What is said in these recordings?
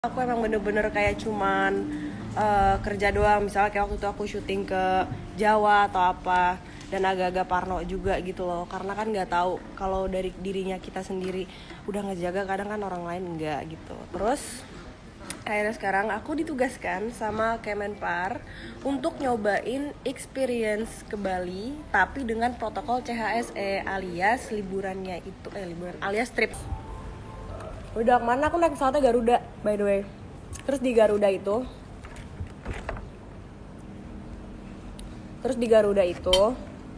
Aku emang bener-bener kayak cuman kerja doang. Misalnya kayak waktu itu aku syuting ke Jawa atau apa, dan agak-agak parno juga gitu loh, karena kan nggak tahu kalau dari dirinya kita sendiri udah ngejaga, kadang kan orang lain enggak gitu. Terus akhirnya sekarang aku ditugaskan sama Kemenpar untuk nyobain experience ke Bali tapi dengan protokol CHSE, alias liburannya itu liburan alias trip. Udah kemana, aku naik pesawatnya Garuda by the way. Terus di Garuda itu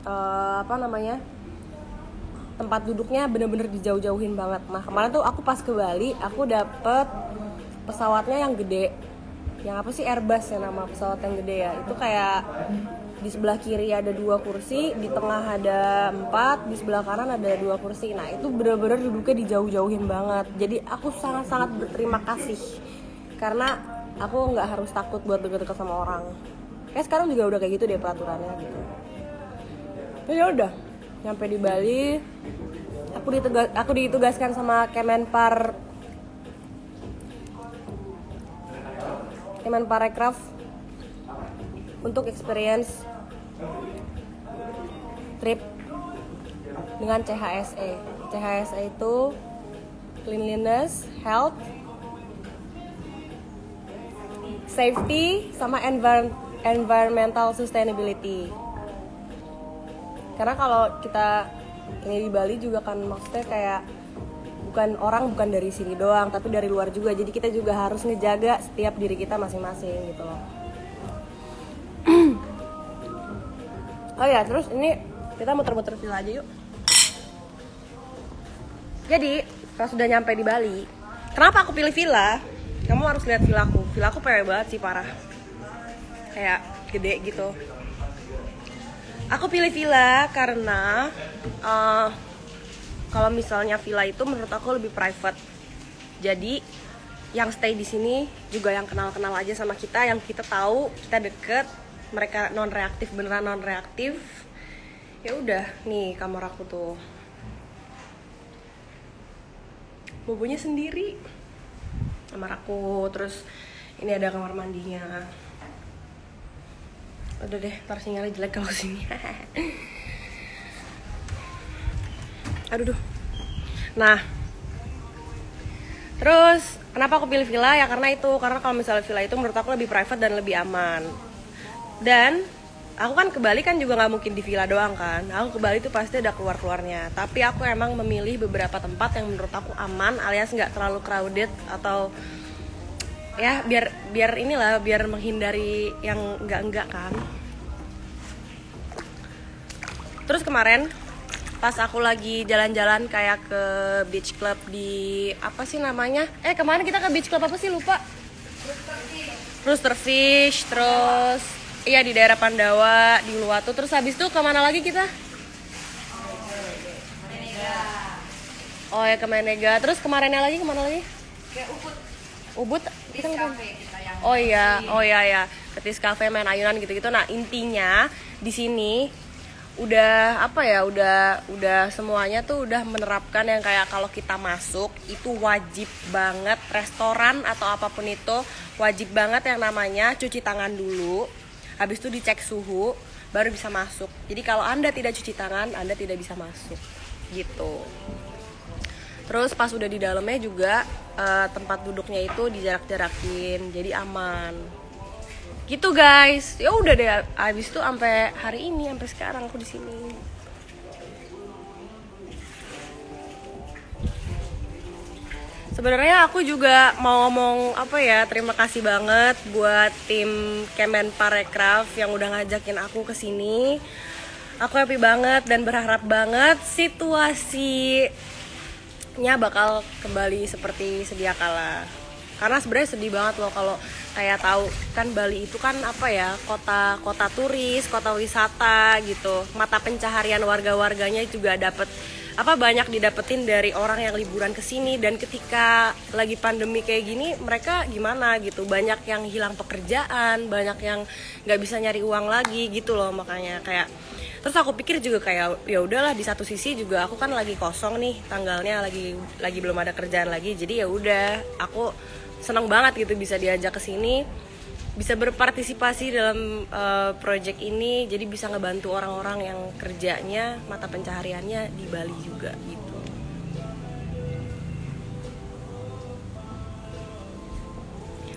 apa namanya, tempat duduknya bener-bener dijauh-jauhin banget. Nah kemarin tuh aku pas ke Bali, aku dapet pesawatnya yang gede, yang apa sih, Airbus ya nama pesawat yang gede ya. Itu kayak di sebelah kiri ada 2 kursi, di tengah ada 4, di sebelah kanan ada 2 kursi. Nah itu bener-bener duduknya dijauh-jauhin banget. Jadi aku sangat-sangat berterima kasih karena aku nggak harus takut buat deket-deket sama orang. Kayak sekarang juga udah kayak gitu deh peraturannya gitu. Ya udah, nyampe di Bali, aku ditugaskan sama Kemenparekraf untuk experience trip dengan CHSE. CHSE itu cleanliness, health, safety, sama environmental sustainability. Karena kalau kita ini di Bali juga kan maksudnya kayak bukan dari sini doang, tapi dari luar juga. Jadi kita juga harus ngejaga setiap diri kita masing-masing gitu loh. Oh ya, terus ini kita muter-muter villa aja yuk. Jadi pas sudah nyampe di Bali, kenapa aku pilih villa? Kamu harus lihat villaku. Villaku PW banget sih, parah. Kayak gede gitu. Aku pilih villa karena kalau misalnya villa itu menurut aku lebih private. Jadi yang stay di sini juga yang kenal-kenal aja sama kita, yang kita tahu, kita deket. Mereka beneran non reaktif. Ya udah, nih kamar aku tuh. Bobonya sendiri. Kamar aku, terus ini ada kamar mandinya. Udah deh, ntar sinyalnya jelek kalau sini. Aduh. Nah, terus kenapa aku pilih villa ya, karena kalau misalnya villa itu menurut aku lebih private dan lebih aman. Dan aku kan ke Bali kan juga nggak mungkin di villa doang kan. Aku ke Bali tuh pasti ada keluarnya. Tapi aku emang memilih beberapa tempat yang menurut aku aman, alias nggak terlalu crowded, atau ya biar menghindari yang enggak kan. Terus kemarin pas aku lagi jalan-jalan kayak ke beach club di apa sih namanya? Kemarin kita ke beach club apa sih, lupa. Rooster Fish, terus iya di daerah Pandawa, di Uluwatu. Terus habis itu kemana lagi kita? Oh ya, ke Menega. Terus kemarinnya lagi kemana lagi? Ke Ubud. Kita Cafe kita yang oh iya, Ketis Cafe, main ayunan gitu-gitu. Nah intinya di sini udah semuanya tuh udah menerapkan yang kayak kalau kita masuk itu wajib banget, restoran atau apapun itu wajib banget yang namanya cuci tangan dulu. Habis itu dicek suhu baru bisa masuk. Jadi kalau Anda tidak cuci tangan, Anda tidak bisa masuk gitu. Terus pas udah di dalamnya juga tempat duduknya itu dijarak-jarakin, jadi aman. Gitu guys. Ya udah deh, habis itu sampai hari ini, sampai sekarang aku di sini. Sebenarnya aku juga mau ngomong terima kasih banget buat tim Kemenparekraf yang udah ngajakin aku ke sini. Aku happy banget dan berharap banget situasinya bakal kembali seperti sedia kala. Karena sebenarnya sedih banget loh kalau kayak tahu kan Bali itu kan kota turis, kota wisata gitu. Mata pencaharian warga-warganya juga banyak didapetin dari orang yang liburan ke sini, dan ketika lagi pandemi kayak gini mereka gimana gitu, banyak yang hilang pekerjaan, banyak yang nggak bisa nyari uang lagi gitu loh. Makanya kayak terus aku pikir juga kayak ya udahlah, di satu sisi juga aku kan lagi kosong nih, tanggalnya lagi belum ada kerjaan lagi, jadi ya udah aku senang banget gitu bisa diajak ke sini, bisa berpartisipasi dalam project ini, jadi bisa ngebantu orang-orang yang kerjanya mata pencahariannya di Bali juga gitu.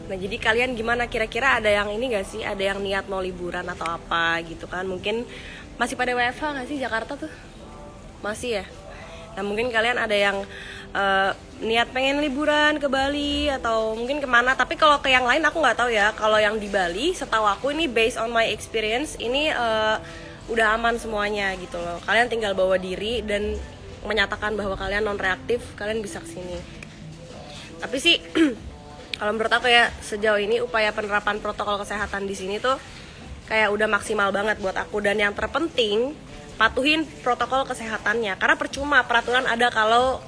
Nah jadi kalian gimana, kira-kira ada yang ini gak sih, ada yang niat mau liburan atau apa gitu kan? Mungkin masih pada WFH gak sih Jakarta tuh? Masih ya? Nah mungkin kalian ada yang niat pengen liburan ke Bali atau mungkin kemana. Tapi kalau ke yang lain aku gak tahu ya. Kalau yang di Bali setahu aku ini based on my experience, ini udah aman semuanya gitu loh. Kalian tinggal bawa diri dan menyatakan bahwa kalian non reaktif, kalian bisa kesini. Tapi sih kalau menurut aku ya, sejauh ini upaya penerapan protokol kesehatan di sini tuh kayak udah maksimal banget buat aku. Dan yang terpenting, patuhin protokol kesehatannya. Karena percuma peraturan ada kalau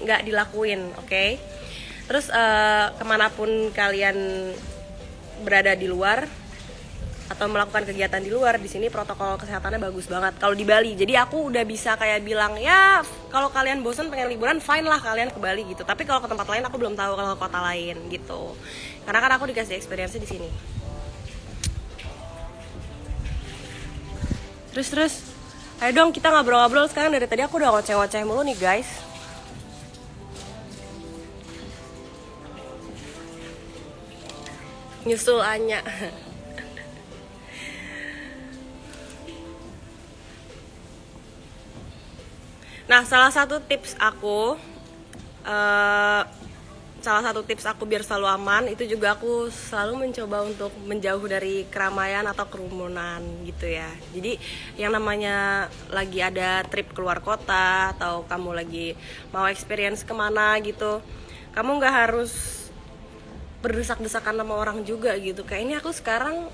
nggak dilakuin, oke? Terus kemanapun kalian berada di luar atau melakukan kegiatan di luar, di sini protokol kesehatannya bagus banget. Kalau di Bali, jadi aku udah bisa kayak bilang ya, kalau kalian bosan pengen liburan, fine lah kalian ke Bali gitu. Tapi kalau ke tempat lain aku belum tahu, kalau ke kota lain gitu. Karena kan aku dikasih experience di sini. Terus, ayo dong kita ngobrol-ngobrol sekarang. Dari tadi aku udah ngoceh-ngoceh mulu nih guys. Nyusul Anya. Nah, salah satu tips aku biar selalu aman itu juga aku selalu mencoba untuk menjauh dari keramaian atau kerumunan gitu ya. Jadi yang namanya lagi ada trip keluar kota atau kamu lagi mau experience kemana gitu, kamu nggak harus berdesak-desakan sama orang juga gitu. Kayak ini aku sekarang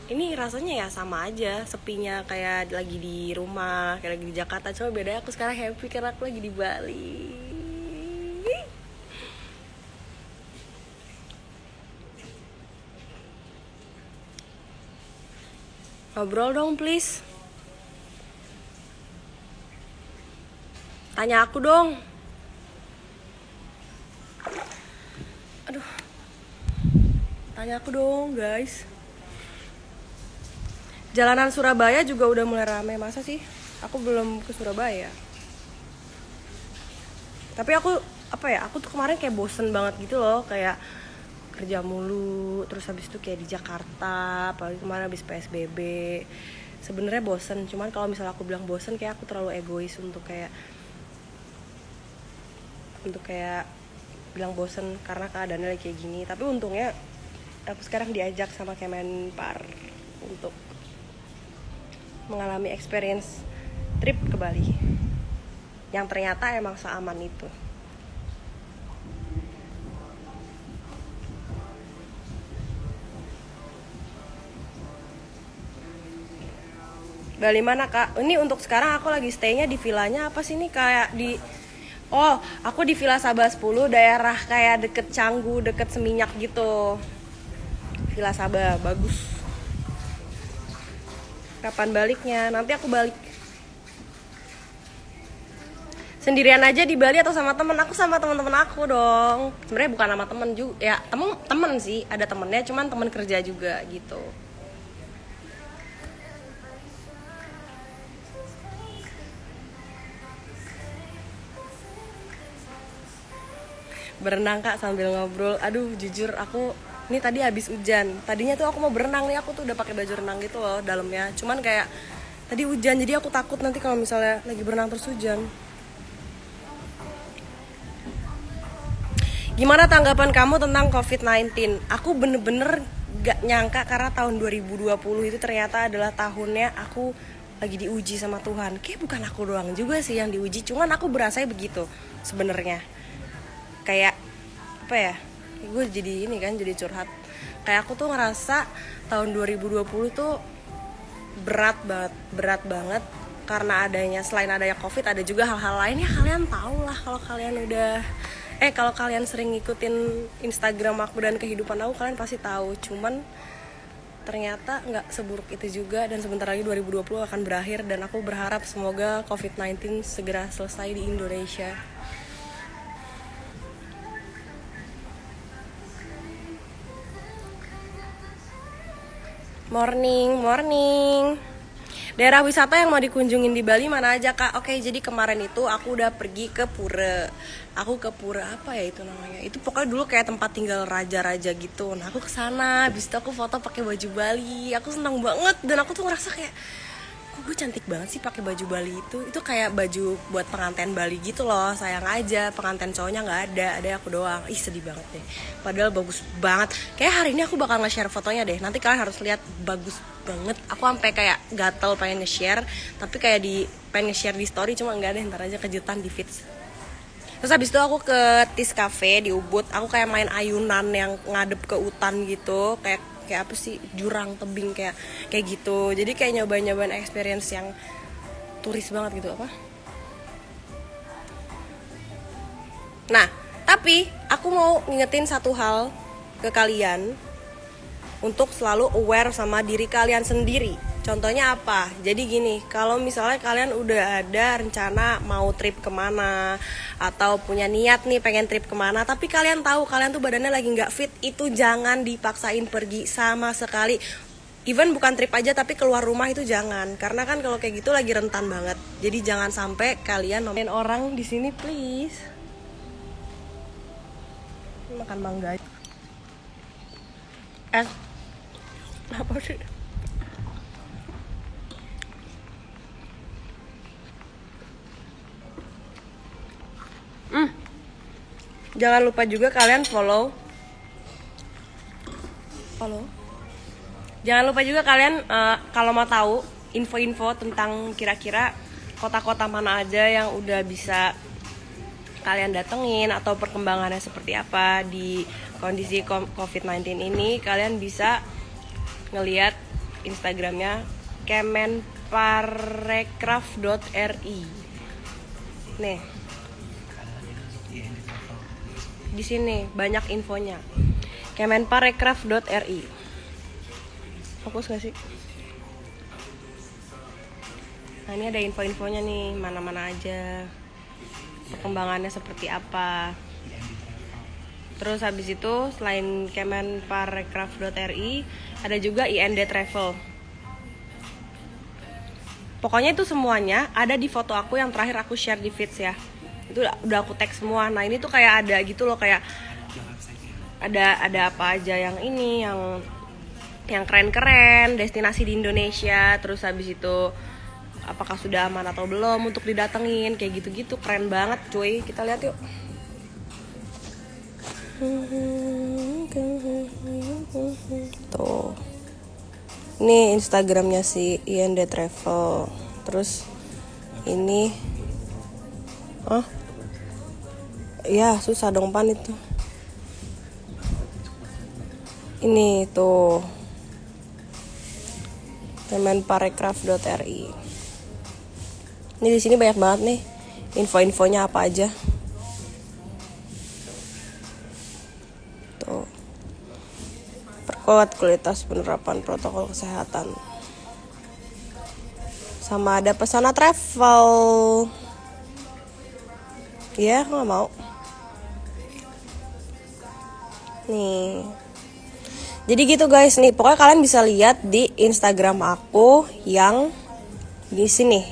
ini rasanya ya sama aja, sepinya kayak lagi di rumah, kayak lagi di Jakarta. Cuma bedanya aku sekarang happy karena aku lagi di Bali. Ngobrol dong please. Tanya aku dong. Aduh. Tanya aku dong guys. Jalanan Surabaya juga udah mulai ramai. Masa sih? Aku belum ke Surabaya. Tapi aku tuh kemarin kayak bosen banget gitu loh. Kayak kerja mulu, terus habis itu kayak di Jakarta, apalagi kemarin habis PSBB. Sebenarnya bosen, cuman kalau misalnya aku bilang bosen, kayak aku terlalu egois untuk kayak bilang bosen karena keadaannya kayak gini. Tapi untungnya aku sekarang diajak sama Kemenpar untuk mengalami experience trip ke Bali yang ternyata emang seaman itu. Bali mana kak? Ini untuk sekarang aku lagi stay-nya di villanya apa sih, ini kayak di aku di Villa Sabah 10, daerah kayak deket Canggu, deket Seminyak gitu. Villa Sabah, bagus. Kapan baliknya? Nanti aku balik. Sendirian aja di Bali atau sama temen? Aku sama teman-teman aku dong. Sebenarnya bukan sama temen juga, ya temen sih, ada temennya, cuman temen kerja juga gitu. Berenang kak sambil ngobrol. Aduh jujur aku ini tadi habis hujan. Tadinya tuh aku mau berenang nih, aku tuh udah pakai baju renang gitu loh dalamnya. Cuman kayak tadi hujan, jadi aku takut nanti kalau misalnya lagi berenang terus hujan. Gimana tanggapan kamu tentang COVID-19? Aku bener-bener gak nyangka karena tahun 2020 itu ternyata adalah tahunnya aku lagi diuji sama Tuhan. Kayak bukan aku doang juga sih yang diuji, cuman aku berasa begitu sebenarnya. Kayak apa ya? Gue jadi ini kan, jadi curhat. Kayak aku tuh ngerasa tahun 2020 tuh berat banget karena adanya, selain adanya COVID, ada juga hal-hal lain ya. Kalian tahu lah kalau kalian sering ngikutin Instagram aku dan kehidupan aku, kalian pasti tahu. Cuman ternyata nggak seburuk itu juga, dan sebentar lagi 2020 akan berakhir, dan aku berharap semoga COVID-19 segera selesai di Indonesia. Morning, morning. Daerah wisata yang mau dikunjungin di Bali mana aja kak? Oke, jadi kemarin itu aku udah pergi ke Pura. Aku ke Pura apa ya itu namanya? Itu pokoknya dulu kayak tempat tinggal raja-raja gitu. Nah aku kesana, habis itu aku foto pakai baju Bali. Aku senang banget dan aku tuh ngerasa kayak, kok gue cantik banget sih pakai baju Bali itu. Itu kayak baju buat pengantin Bali gitu loh. Sayang aja pengantin cowoknya nggak ada aku doang. Ih sedih banget deh. Padahal bagus banget. Kayak hari ini aku bakal nge-share fotonya deh. Nanti kalian harus lihat, bagus banget. Aku sampai kayak gatel pengen nge-share, tapi kayak pengen nge-share di story, cuma nggak deh, ntar aja kejutan di feeds. Terus habis itu aku ke Tis Cafe di Ubud. Aku kayak main ayunan yang ngadep ke hutan gitu, kayak apa sih, jurang tebing kayak gitu. Jadi kayak nyobain experience yang turis banget gitu apa. Nah, tapi aku mau ngingetin satu hal ke kalian untuk selalu aware sama diri kalian sendiri. Contohnya apa? Jadi gini, kalau misalnya kalian udah ada rencana mau trip kemana, atau punya niat nih pengen trip kemana, tapi kalian tahu kalian tuh badannya lagi nggak fit, itu jangan dipaksain pergi sama sekali. Even bukan trip aja, tapi keluar rumah itu jangan. Karena kan kalau kayak gitu lagi rentan banget. Jadi jangan sampai kalian main orang di sini, please. Makan mangga. Apa sih? Jangan lupa juga kalian follow. Jangan lupa juga kalian kalau mau tahu info-info tentang kira-kira kota-kota mana aja yang udah bisa kalian datengin atau perkembangannya seperti apa di kondisi COVID-19 ini, kalian bisa ngelihat Instagramnya kemenparekraf.ri. Nih, di sini banyak infonya. kemenparekraf.ri. Fokus gak sih? Nah ini ada info-infonya nih, mana-mana aja, perkembangannya seperti apa. Terus habis itu selain kemenparekraf.ri ada juga IND Travel. Pokoknya itu semuanya ada di foto aku yang terakhir aku share di feeds ya. Itu udah aku tag semua. Nah ini tuh kayak ada gitu loh, kayak ada apa aja yang ini, yang keren-keren, destinasi di Indonesia. Terus habis itu apakah sudah aman atau belum untuk didatengin, kayak gitu-gitu. Keren banget cuy, kita lihat yuk. Tuh, ini Instagramnya si IND Travel. Terus ini ya susah dong pan itu. Ini tuh kemenparekraf.ri. Ini di sini banyak banget nih info-infonya apa aja. Tuh. Perkuat kualitas penerapan protokol kesehatan. Sama ada pesona travel. Ya, aku gak mau. Nih. Jadi gitu guys, nih pokoknya kalian bisa lihat di Instagram aku yang di sini.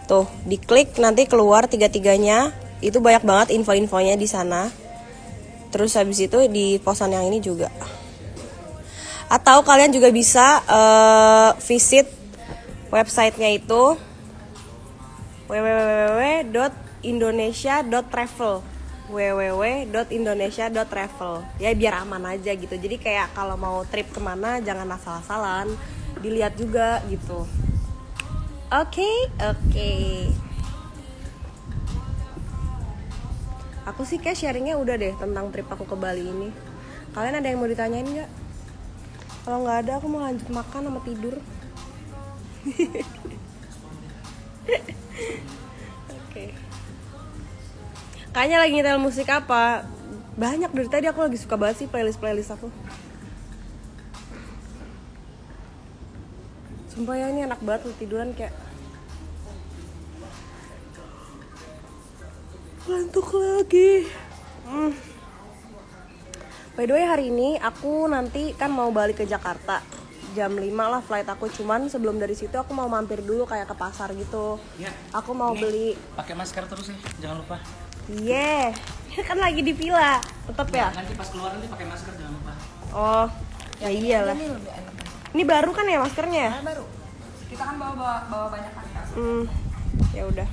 Tuh, diklik nanti keluar tiga-tiganya. Itu banyak banget info-infonya di sana. Terus habis itu di posan yang ini juga. Atau kalian juga bisa visit websitenya itu www.indonesia.travel www.indonesia.travel. Ya biar aman aja gitu. Jadi kayak kalau mau trip kemana jangan asal-asalan, dilihat juga gitu. Oke. Aku sih kayak sharingnya udah deh tentang trip aku ke Bali ini. Kalian ada yang mau ditanyain nggak? Kalau nggak ada, aku mau lanjut makan sama tidur. Oke. Kayaknya lagi nyetel musik apa? Banyak dari tadi, aku lagi suka banget sih playlist aku. Sumpah ya, ini enak banget lu tiduran kayak ngantuk lagi. By the way hari ini aku nanti kan mau balik ke Jakarta. jam 5 lah flight aku. Cuman sebelum dari situ aku mau mampir dulu kayak ke pasar gitu. Ya, Aku mau beli. pakai masker terus ya, jangan lupa. Iya, kan lagi di villa, tetep ya. Nanti pas keluar nanti pakai masker jangan lupa. Oh, ya iyalah. Ini lebih enak. Ini baru kan ya maskernya? Nah, baru. Kita kan bawa banyak pakai. Ya udah.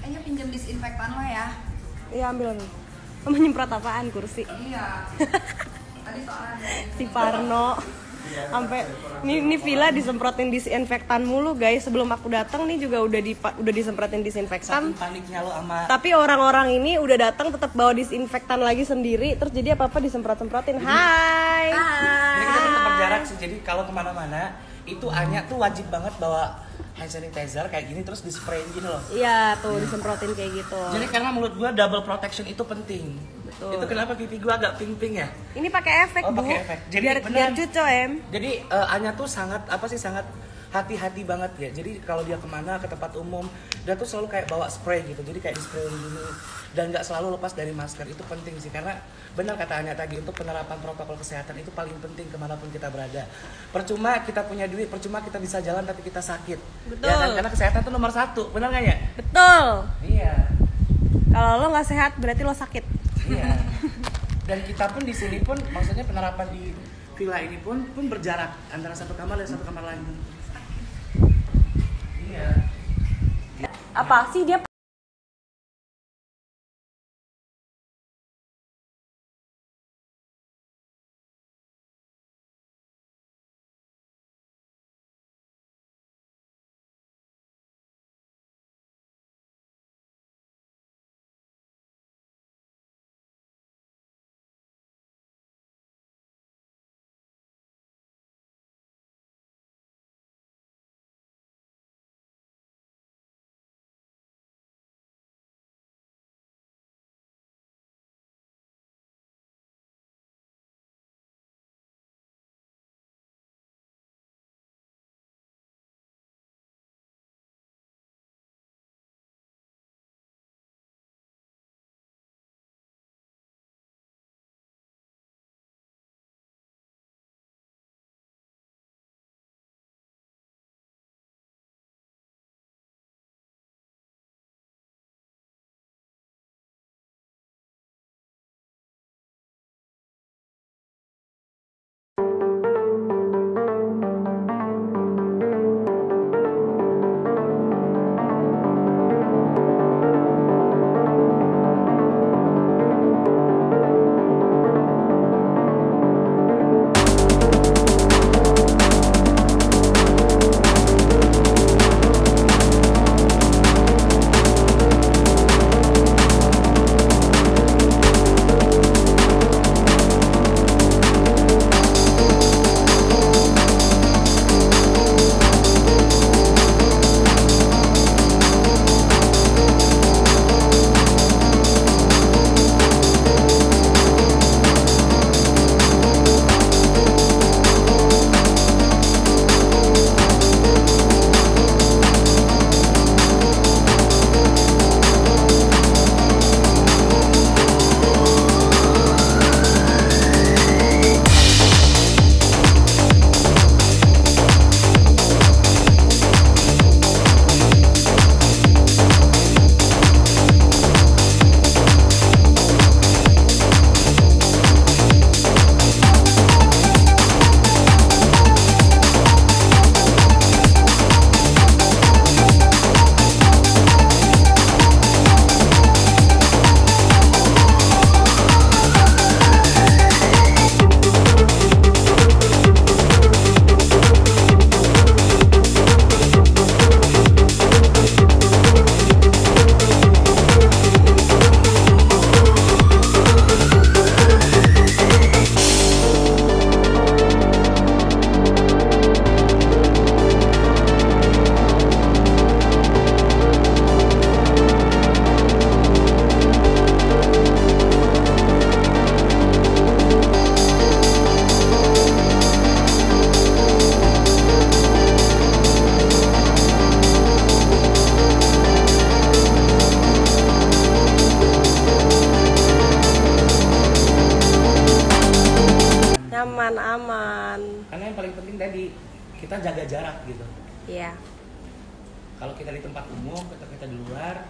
Kayaknya pinjam disinfektan lo ya. Iya ambil. Kamu nyemprot apaan kursi? Iya. Tadi soalnya Si Parno. Sampai ini villa disemprotin disinfektan mulu guys. Sebelum aku datang nih juga udah disemprotin disinfektan. Saking paniknya lo sama Tapi orang-orang ini udah datang tetap bawa disinfektan lagi sendiri. Terus jadi apa-apa disemprot-semprotin. Hai. Jadi kita tetap berjarak sih. Jadi kalau kemana-mana itu Anya tuh wajib banget bawa hand sanitizer kayak gini terus di sprayin gini loh. Iya tuh disemprotin kayak gitu. Jadi karena menurut gua double protection itu penting. Betul. Itu kenapa pipi gua agak pink-pink ya? Ini pakai efek Oh, Bu. pakai efek. Jadi biar beneran. cuco em. Jadi Anya tuh sangat sangat hati-hati banget ya. Jadi kalau dia kemana ke tempat umum, dia tuh selalu kayak bawa spray gitu. Jadi kayak di spray gini dan nggak selalu lepas dari masker. Itu penting sih karena benar kata Anya tadi untuk penerapan protokol kesehatan itu paling penting kemanapun kita berada. Percuma kita punya duit, percuma kita bisa jalan tapi kita sakit. Betul. Ya kan? Karena kesehatan itu nomor 1, benar nggak ya? Betul. Iya. Kalau lo nggak sehat berarti lo sakit. Iya. Dan kita pun di sini pun maksudnya penerapan di villa ini pun berjarak antara satu kamar dan satu kamar lain. Iya. Apa sih dia? Karena yang paling penting tadi kita jaga jarak gitu. Iya. Kalau kita di tempat umum, kita di luar,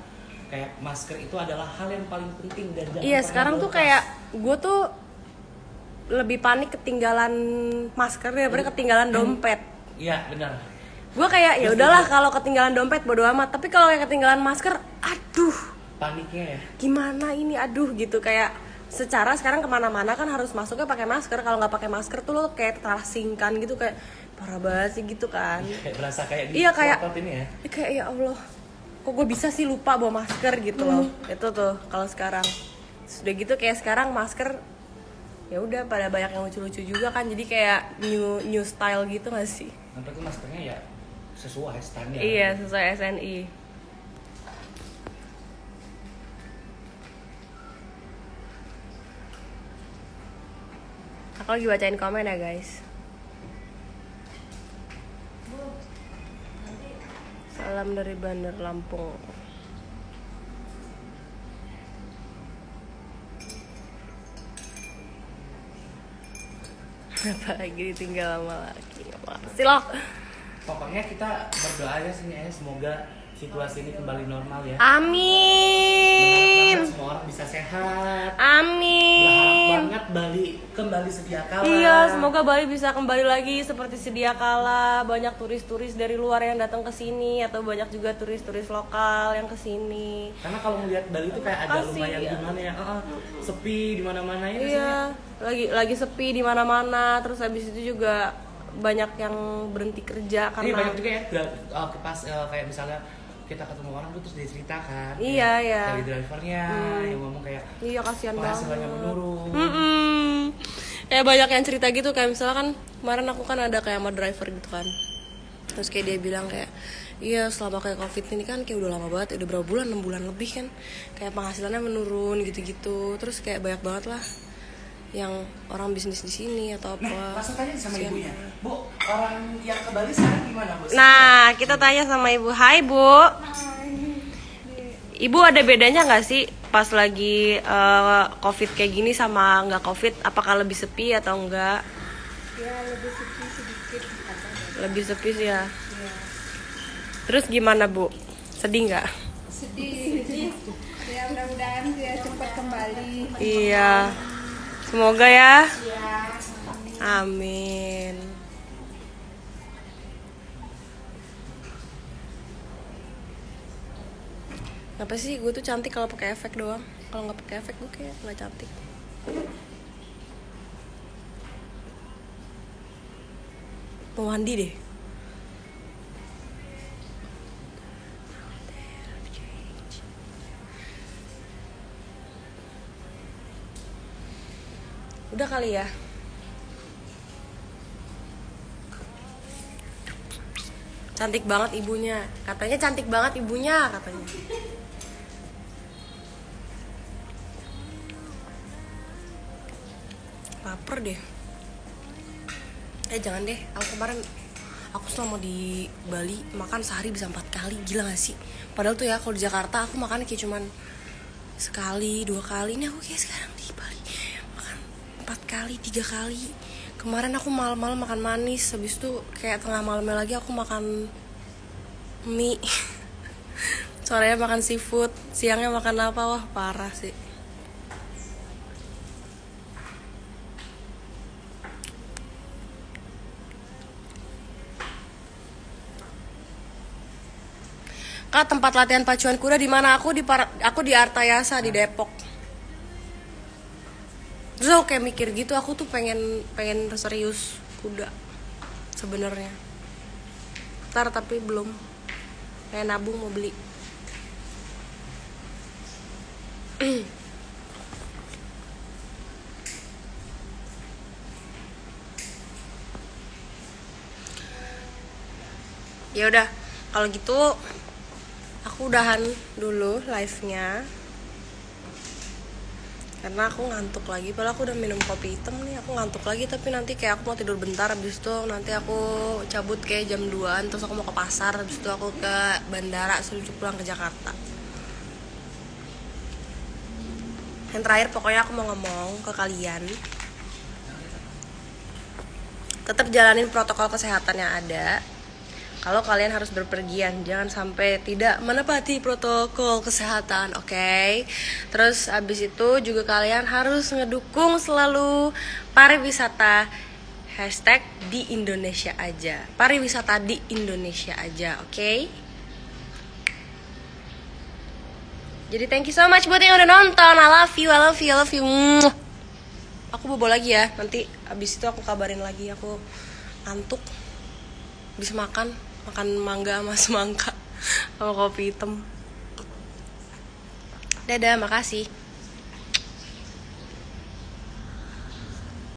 kayak masker itu adalah hal yang paling penting dan jangan Iya, pernah sekarang tuh dilepas. kayak gue tuh lebih panik ketinggalan masker daripada ketinggalan dompet. Iya benar. Gue kayak ya udahlah kalau ketinggalan dompet bodo amat, tapi kalau yang ketinggalan masker, aduh, Paniknya ya. gimana ini, aduh gitu. Kayak secara sekarang kemana-mana kan harus masuknya pakai masker. Kalau nggak pakai masker tuh lo kayak terasingkan gitu, kayak parah banget sih gitu kan. Kayak berasa kayak di Iya, kayak Slotot ini ya. kayak ya Allah, kok gue bisa sih lupa bawa masker gitu loh. Itu tuh kalau sekarang sudah gitu, kayak sekarang masker ya udah pada banyak yang lucu-lucu juga kan, jadi kayak new style gitu gak sih? Sampai tuh maskernya ya sesuai standar. Iya, sesuai SNI. Aku lagi bacain komen ya guys. Salam dari Bandar Lampung. Apalagi ditinggal sama laki. Makasih loh. Pokoknya kita berdoa ya sini ya, semoga situasi ini kembali normal ya. Amin. Berharap banget semua orang bisa sehat. Berharap Amin. banget Bali kembali sedia kala. Iya, semoga Bali bisa kembali lagi seperti sedia kala. Banyak turis-turis dari luar yang datang ke sini, atau banyak juga turis-turis lokal yang ke sini. Karena kalau melihat Bali itu kayak ada Makasih, lumayan ya. gimana ya, sepi di mana-mana ya. Iya, lagi sepi di mana-mana. Terus habis itu juga banyak yang berhenti kerja Ini karena banyak juga ya, pas kayak misalnya kita ketemu orang tuh terus dia ceritakan. Iya, iya. Dari drivernya yang ngomong kayak iya kasihan banget. penghasilannya menurun. Kayak banyak yang cerita gitu, kayak misalnya kan kemarin aku kan ada kayak sama driver gitu kan. Terus kayak dia bilang kayak, iya selama kayak covid ini kan kayak udah lama banget, udah berapa bulan, 6 bulan lebih kan, kayak penghasilannya menurun gitu-gitu. Terus kayak banyak banget lah yang orang bisnis di sini atau apa. Nah, langsung tanya sama Kasihan ibunya. banget. Bu, orang yang ke Bali sekarang gimana, Bu? Nah, kita tanya sama ibu. Hai bu. Ibu ada bedanya nggak sih pas lagi covid kayak gini sama nggak covid? Apakah lebih sepi atau enggak? Ya lebih sepi sedikit. Lebih sepi sih ya. Terus gimana bu? Sedih nggak? Sedih. Ya mudah-mudahan dia cepat kembali. Iya. Semoga ya. Amin. Kenapa sih gue tuh cantik kalau pakai efek doang? Kalau nggak pakai efek gue kayak nggak cantik. Mau mandi deh. Udah kali ya. Cantik banget ibunya. Katanya cantik banget ibunya katanya. Laper deh. Jangan deh. Aku selama di Bali makan sehari bisa 4 kali. Gila gak sih? Padahal tuh ya kalau di Jakarta aku makan kayak cuman sekali, 2 kali. Ini aku kayak sekarang di Bali makan 4 kali, 3 kali. Kemarin aku malam-malam makan manis. Habis itu kayak tengah malamnya lagi aku makan mie. Sorenya makan seafood. Siangnya makan apa? Wah parah sih. Kak, tempat latihan pacuan kuda di mana? Aku di Artayasa di Depok. Terus aku kayak mikir gitu, aku tuh pengen serius kuda sebenarnya. Ntar tapi belum. Kayak nabung mau beli. Ya udah, kalau gitu aku udahan dulu live-nya karena aku ngantuk lagi. Padahal aku udah minum kopi hitam nih, aku ngantuk lagi. Tapi nanti kayak aku mau tidur bentar, habis itu nanti aku cabut kayak jam 2an. Terus aku mau ke pasar, habis itu aku ke bandara, terus pulang ke Jakarta. Yang terakhir pokoknya aku mau ngomong ke kalian, tetap jalanin protokol kesehatan yang ada. Kalau kalian harus berpergian, jangan sampai tidak menepati protokol kesehatan, oke? Terus abis itu juga kalian harus ngedukung selalu pariwisata. Hashtag di Indonesia aja, pariwisata di Indonesia aja, oke? Jadi thank you so much buat yang udah nonton. I love you, I love you, I love you. Aku bobo lagi ya, nanti abis itu aku kabarin lagi. Aku ngantuk, bisa makan mangga sama semangka sama kopi hitam. Dadah, makasih.